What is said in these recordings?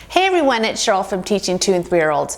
Hey everyone, it's Cheryl from Teaching 2 and 3-year-olds.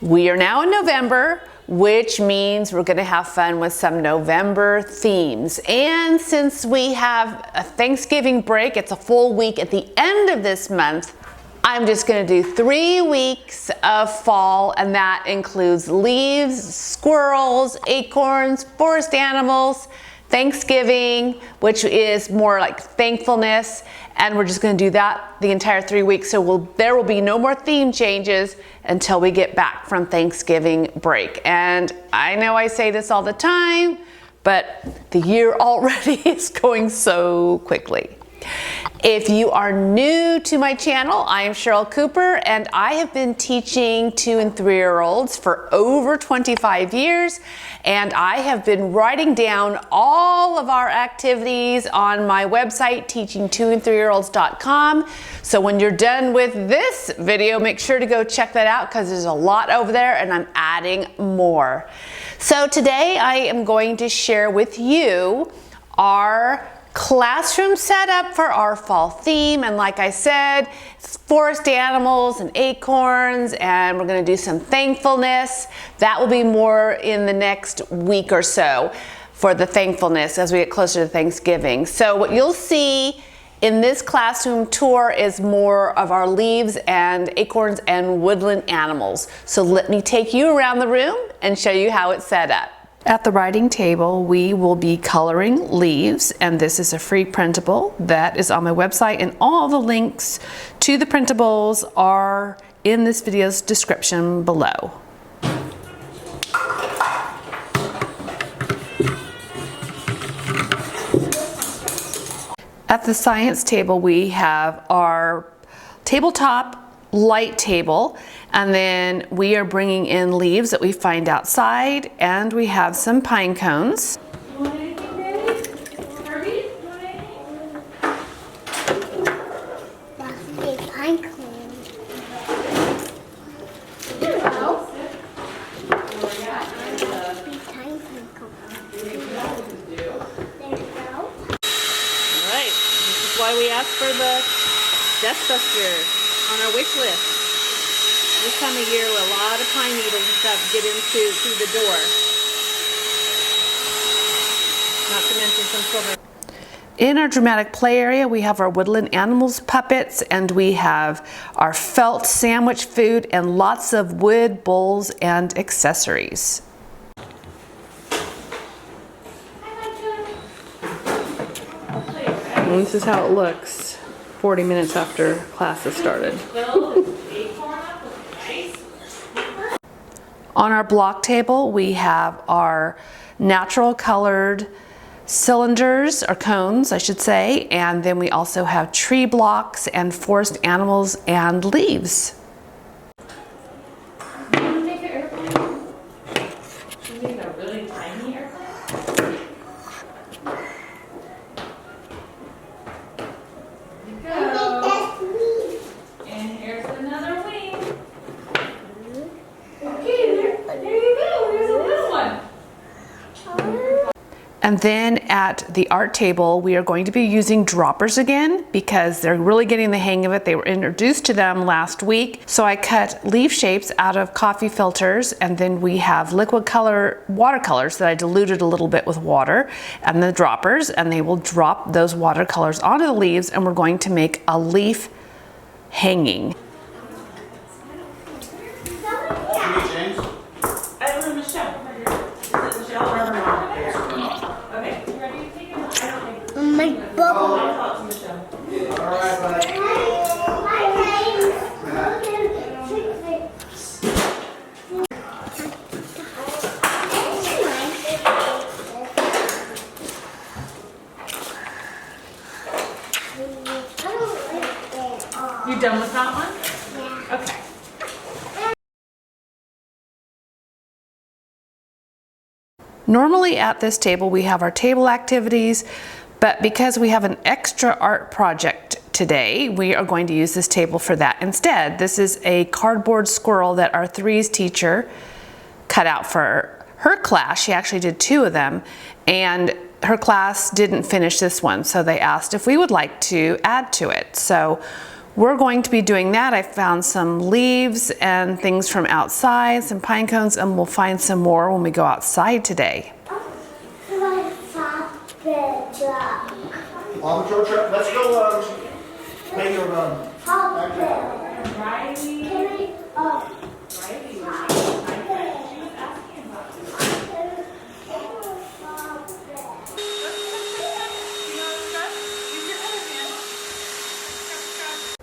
We are now in November, which means we're going to have fun with some November themes. And since we have a Thanksgiving break, it's a full week at the end of this month, I'm just going to do 3 weeks of fall, and that includes leaves, squirrels, acorns, forest animals, Thanksgiving, which is more like thankfulness, and we're just going to do that the entire 3 weeks. So there will be no more theme changes until we get back from Thanksgiving break. And I know I say this all the time, but the year already is going so quickly. If you are new to my channel, I am Cheryl Cooper, and I have been teaching 2 and 3-year-olds for over 25 years, and I have been writing down all of our activities on my website, teaching2and3year-olds.com. So when you're done with this video, make sure to go check that out because there's a lot over there and I'm adding more. So today I am going to share with you our classroom setup for our fall theme, and like I said, forest animals and acorns, and we're going to do some thankfulness. That will be more in the next week or so for the thankfulness as we get closer to Thanksgiving. So what you'll see in this classroom tour is more of our leaves and acorns and woodland animals. So let me take you around the room and show you how it's set up. At the writing table, we will be coloring leaves, and this is a free printable that is on my website, and all the links to the printables are in this video's description below. At the science table, we have our tabletop light table, and then we are bringing in leaves that we find outside, and we have some pine cones. Alright, this is why we asked for the dustbuster on our wish list. This time of year, a lot of pine needles and stuff get through the door. Not to mention some children. In our dramatic play area, we have our woodland animals puppets, and we have our felt sandwich food and lots of wood bowls and accessories. And this is how it looks 40 minutes after class has started. On our block table, we have our natural colored cylinders, or cones, I should say, and then we also have tree blocks and forest animals and leaves. And then at the art table, we are going to be using droppers again because they're really getting the hang of it. They were introduced to them last week. So I cut leaf shapes out of coffee filters, and then we have liquid color watercolors that I diluted a little bit with water, and the droppers, and they will drop those watercolors onto the leaves, and we're going to make a leaf hanging. My bubble. You done with that one? Yeah. Okay. Normally at this table we have our table activities, but because we have an extra art project today, we are going to use this table for that instead. This is a cardboard squirrel that our 3's teacher cut out for her class. She actually did 2 of them, and her class didn't finish this one, so they asked if we would like to add to it. So we're going to be doing that. I found some leaves and things from outside, some pine cones, and we'll find some more when we go outside today. Paw Patrol truck. Let's go make a run.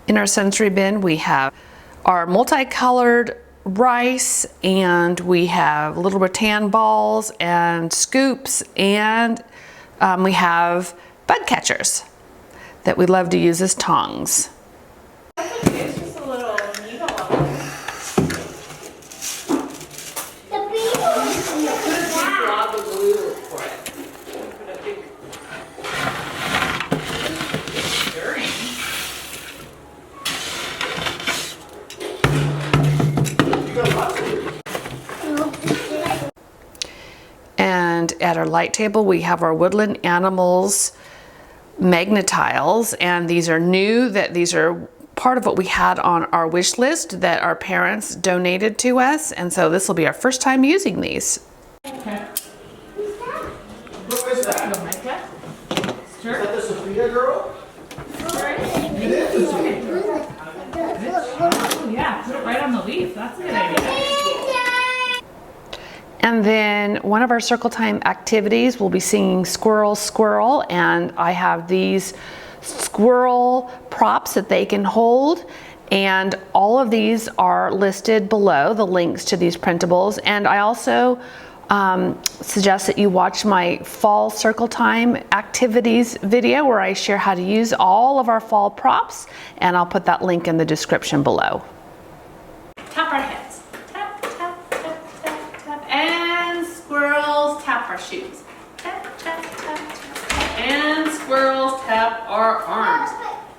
In our sensory bin, we have our multicolored rice, and we have little rattan balls and scoops, and we have bug catchers that we love to use as tongs. It's just a little needle on it. Put a big blob of glue for it. Put a big dirty. And at our light table, we have our woodland animals magnetiles, and these are new. These are part of what we had on our wish list that our parents donated to us, and so this will be our first time using these. Okay. Who is that? Sure. Is that the Sophia girl? It is. Oh yeah, put it right on the leaf. That's a good idea. And then one of our circle time activities, we'll be singing Squirrel, Squirrel, and I have these squirrel props that they can hold, and all of these are listed below, the links to these printables. And I also suggest that you watch my fall circle time activities video where I share how to use all of our fall props, and I'll put that link in the description below. Tap our heads. Tap, tap, tap, tap, tap. And squirrels tap our shoes. Tap, tap, tap, tap, tap. And squirrels tap our arms.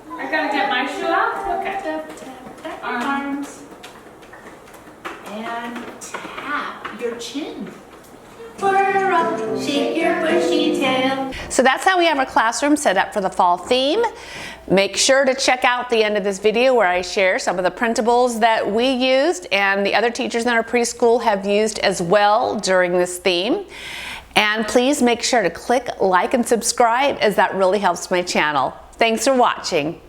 I gotta get my shoe out? Okay. Tap, tap, tap our arms. And tap your chin. Squirrel, shake your bushy tail. So that's how we have our classroom set up for the fall theme. Make sure to check out the end of this video where I share some of the printables that we used and the other teachers in our preschool have used as well during this theme. And please make sure to click like and subscribe, as that really helps my channel. Thanks for watching.